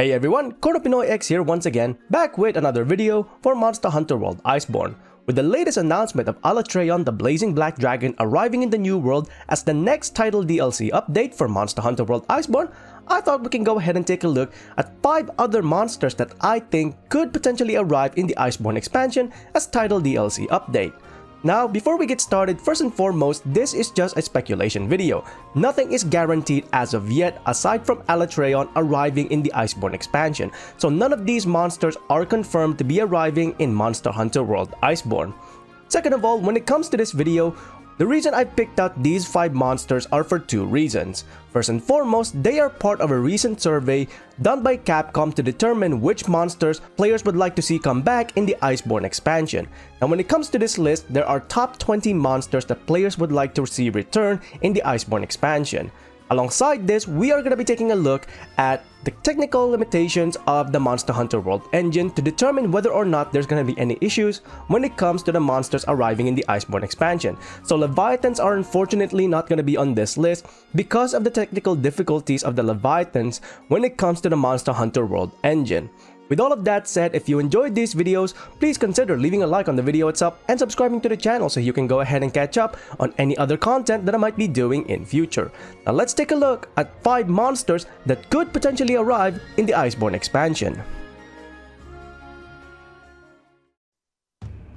Hey everyone, Pinoy here once again, back with another video for Monster Hunter World Iceborne. With the latest announcement of Alatreon the Blazing Black Dragon arriving in the new world as the next title DLC update for Monster Hunter World Iceborne, I thought we can go ahead and take a look at 5 other monsters that I think could potentially arrive in the Iceborne expansion as title DLC update. Now, before we get started, first and foremost, this is just a speculation video. Nothing is guaranteed as of yet aside from Alatreon arriving in the Iceborne expansion, so none of these monsters are confirmed to be arriving in Monster Hunter World Iceborne. Second of all, when it comes to this video, the reason I picked out these 5 monsters are for 2 reasons. First and foremost, they are part of a recent survey done by Capcom to determine which monsters players would like to see come back in the Iceborne expansion. Now when it comes to this list, there are top 20 monsters that players would like to see return in the Iceborne expansion. Alongside this, we are going to be taking a look at the technical limitations of the Monster Hunter World engine to determine whether or not there's going to be any issues when it comes to the monsters arriving in the Iceborne expansion. So Leviathans are unfortunately not going to be on this list because of the technical difficulties of the Leviathans when it comes to the Monster Hunter World engine. With all of that said, if you enjoyed these videos, please consider leaving a like on the video itself and subscribing to the channel so you can go ahead and catch up on any other content that I might be doing in future. Now let's take a look at 5 monsters that could potentially arrive in the Iceborne expansion.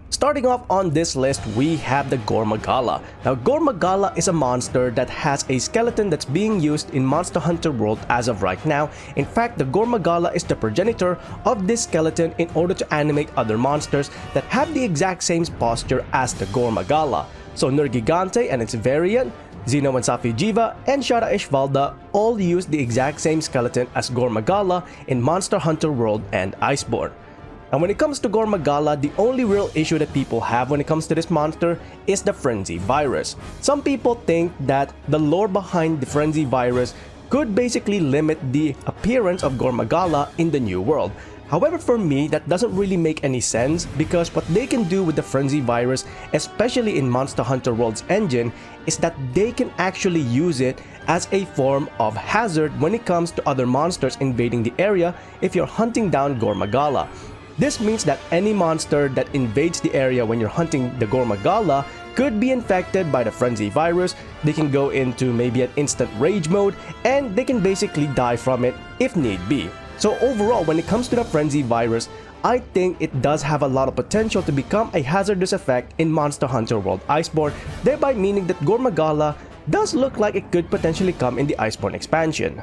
Starting off on this list, we have the Gormogon. Now Gormogon is a monster that has a skeleton that's being used in Monster Hunter World as of right now. In fact, the Gormogon is the progenitor of this skeleton in order to animate other monsters that have the exact same posture as the Gormogon. So Nergigante and its variant, Xeno and Safi'jiiva, and Shara Ishvalda all use the exact same skeleton as Gormogon in Monster Hunter World and Iceborne. And when it comes to Gormogon, the only real issue that people have when it comes to this monster is the Frenzy Virus. Some people think that the lore behind the Frenzy Virus could basically limit the appearance of Gormogon in the new world. However, for me, that doesn't really make any sense because what they can do with the Frenzy Virus, especially in Monster Hunter World's engine, is that they can actually use it as a form of hazard when it comes to other monsters invading the area if you're hunting down Gormogon. This means that any monster that invades the area when you're hunting the Gormogon could be infected by the Frenzy Virus. They can go into maybe an instant rage mode and they can basically die from it if need be. So overall, when it comes to the Frenzy Virus, I think it does have a lot of potential to become a hazardous effect in Monster Hunter World Iceborne, thereby meaning that Gormogon does look like it could potentially come in the Iceborne expansion.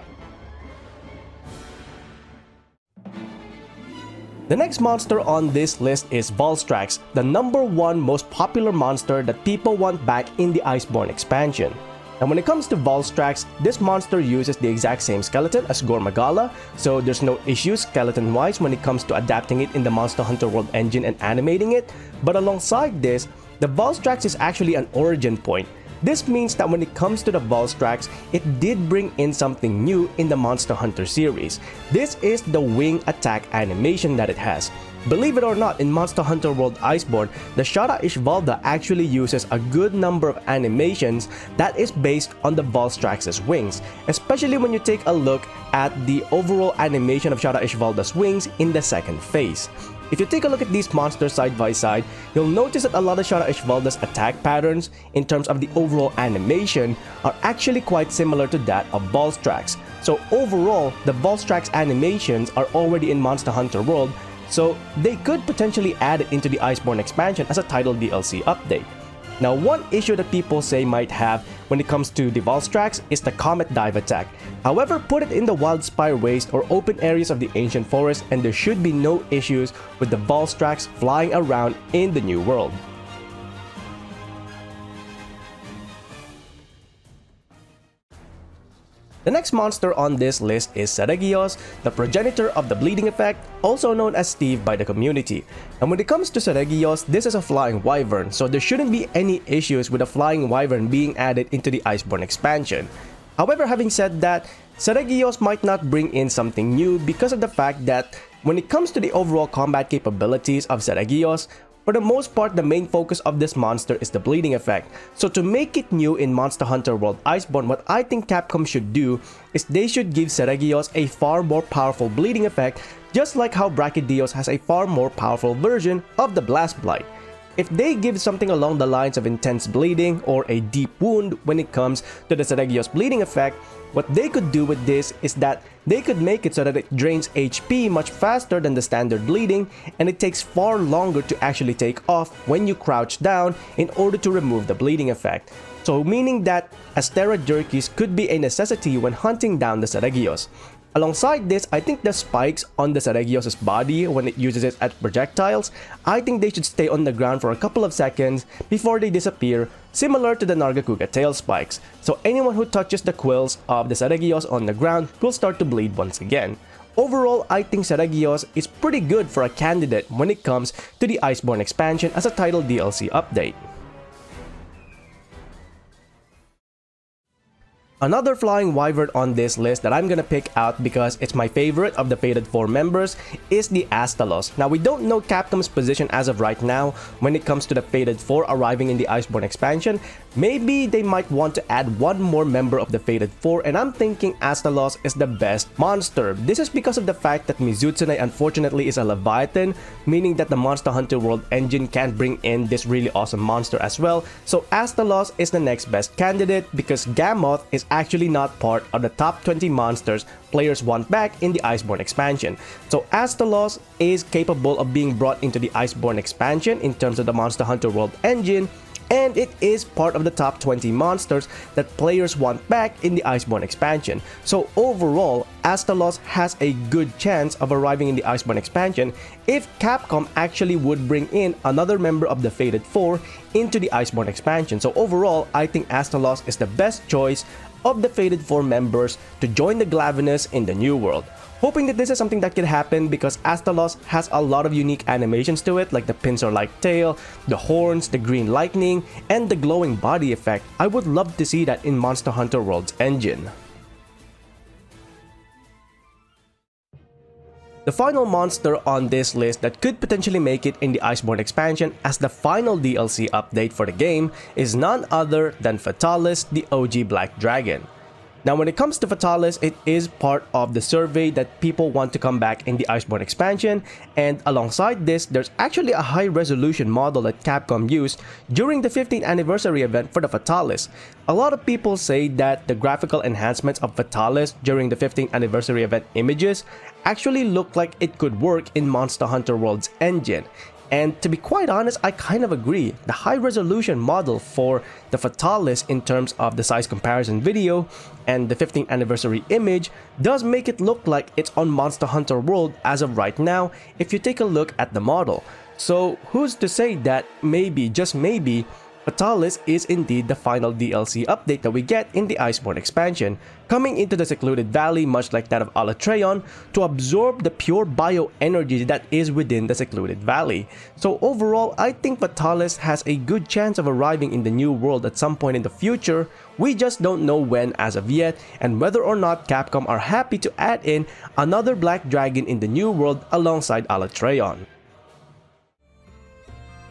The next monster on this list is Volstrax, the #1 most popular monster that people want back in the Iceborne expansion. And when it comes to Volstrax, this monster uses the exact same skeleton as Gormogon, so there's no issues skeleton-wise when it comes to adapting it in the Monster Hunter World engine and animating it. But alongside this, the Volstrax is actually an origin point. This means that when it comes to the Volstrax, it did bring in something new in the Monster Hunter series. This is the wing attack animation that it has. Believe it or not, in Monster Hunter World Iceborne, the Shara Ishvalda actually uses a good number of animations that is based on the Volstrax's wings, especially when you take a look at the overall animation of Shara Ishvalda's wings in the second phase. If you take a look at these monsters side by side, you'll notice that a lot of Shara Ishvalda's attack patterns in terms of the overall animation are actually quite similar to that of Volstrax. So overall, the Volstrax animations are already in Monster Hunter World, so they could potentially add it into the Iceborne expansion as a title DLC update. Now, one issue that people say might have when it comes to the Volstrax is the Comet Dive attack. However, put it in the Wildspire Waste or open areas of the Ancient Forest and there should be no issues with the Volstrax flying around in the new world. The next monster on this list is Seraglios, the progenitor of the Bleeding Effect, also known as Steve by the community. And when it comes to Seraglios, this is a flying wyvern, so there shouldn't be any issues with a flying wyvern being added into the Iceborne expansion. However, having said that, Seraglios might not bring in something new because of the fact that when it comes to the overall combat capabilities of Seraglios, For the most part, the main focus of this monster is the bleeding effect. So to make it new in Monster Hunter World Iceborne, what I think Capcom should do is they should give Seraglios a far more powerful bleeding effect, just like how Brachydios has a far more powerful version of the Blast Blight. If they give something along the lines of intense bleeding or a deep wound when it comes to the Seraglios bleeding effect, what they could do with this is that they could make it so that it drains HP much faster than the standard bleeding, and it takes far longer to actually take off when you crouch down in order to remove the bleeding effect. So meaning that Astera Jerkies could be a necessity when hunting down the Seraglios. Alongside this, I think the spikes on the Seraglios' body when it uses it as projectiles, I think they should stay on the ground for a couple of seconds before they disappear, similar to the Nargacuga tail spikes. So anyone who touches the quills of the Seraglios on the ground will start to bleed once again. Overall, I think Seraglios is pretty good for a candidate when it comes to the Iceborne expansion as a title DLC update. Another flying wyvern on this list that I'm gonna pick out because it's my favorite of the Fated 4 members is the Asta Loss. Now, we don't know Capcom's position as of right now when it comes to the Fated 4 arriving in the Iceborne expansion. Maybe they might want to add one more member of the Fated 4, and I'm thinking Asta Loss is the best monster. This is because of the fact that Mizutsune unfortunately is a Leviathan, meaning that the Monster Hunter World engine can't bring in this really awesome monster as well. So Asta Loss is the next best candidate because Gammoth is actually not part of the top 20 monsters players want back in the Iceborne expansion. So Asta Loss is capable of being brought into the Iceborne expansion in terms of the Monster Hunter World engine, and it is part of the top 20 monsters that players want back in the Iceborne expansion. So overall, Asta Loss has a good chance of arriving in the Iceborne expansion if Capcom actually would bring in another member of the Fated 4 into the Iceborne expansion. So overall, I think Asta Loss is the best choice of the Fated 4 members to join the Glavenus in the new world. Hoping that this is something that could happen because Asta Loss has a lot of unique animations to it, like the pincer-like tail, the horns, the green lightning, and the glowing body effect. I would love to see that in Monster Hunter World's engine. The final monster on this list that could potentially make it in the Iceborne expansion as the final DLC update for the game is none other than Fatalis, the OG Black Dragon. Now, when it comes to Fatalis, it is part of the survey that people want to come back in the Iceborne expansion, and alongside this, there's actually a high-resolution model that Capcom used during the 15th anniversary event for the Fatalis. A lot of people say that the graphical enhancements of Fatalis during the 15th anniversary event images actually look like it could work in Monster Hunter World's engine. And to be quite honest, I kind of agree. The high-resolution model for the Fatalis in terms of the size comparison video and the 15th anniversary image does make it look like it's on Monster Hunter World as of right now if you take a look at the model. So who's to say that maybe, just maybe, Fatalis is indeed the final DLC update that we get in the Iceborne expansion, coming into the secluded valley much like that of Alatreon to absorb the pure bioenergy that is within the secluded valley. So overall, I think Fatalis has a good chance of arriving in the new world at some point in the future. We just don't know when as of yet, and whether or not Capcom are happy to add in another Black Dragon in the new world alongside Alatreon.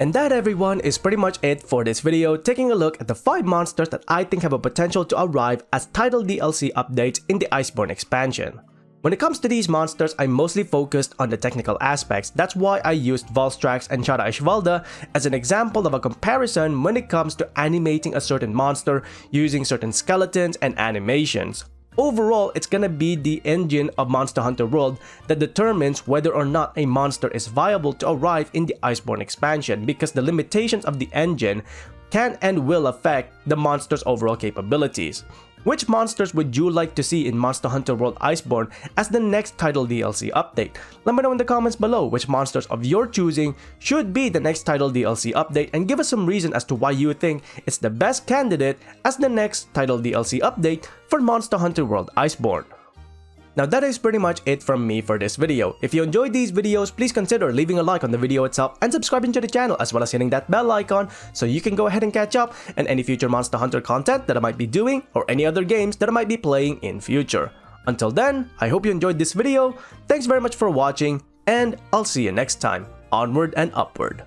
And that, everyone, is pretty much it for this video, taking a look at the 5 monsters that I think have a potential to arrive as title DLC updates in the Iceborne expansion. When it comes to these monsters, I'm mostly focused on the technical aspects. That's why I used Valstrax and Chara Ishvalda as an example of a comparison when it comes to animating a certain monster using certain skeletons and animations. Overall, it's gonna be the engine of Monster Hunter World that determines whether or not a monster is viable to arrive in the Iceborne expansion, because the limitations of the engine can and will affect the monster's overall capabilities. Which monsters would you like to see in Monster Hunter World Iceborne as the next title DLC update? Let me know in the comments below which monsters of your choosing should be the next title DLC update, and give us some reason as to why you think it's the best candidate as the next title DLC update for Monster Hunter World Iceborne. Now that is pretty much it from me for this video. If you enjoyed these videos, please consider leaving a like on the video itself and subscribing to the channel, as well as hitting that bell icon so you can go ahead and catch up on any future Monster Hunter content that I might be doing or any other games that I might be playing in future. Until then, I hope you enjoyed this video, thanks very much for watching, and I'll see you next time. Onward and upward.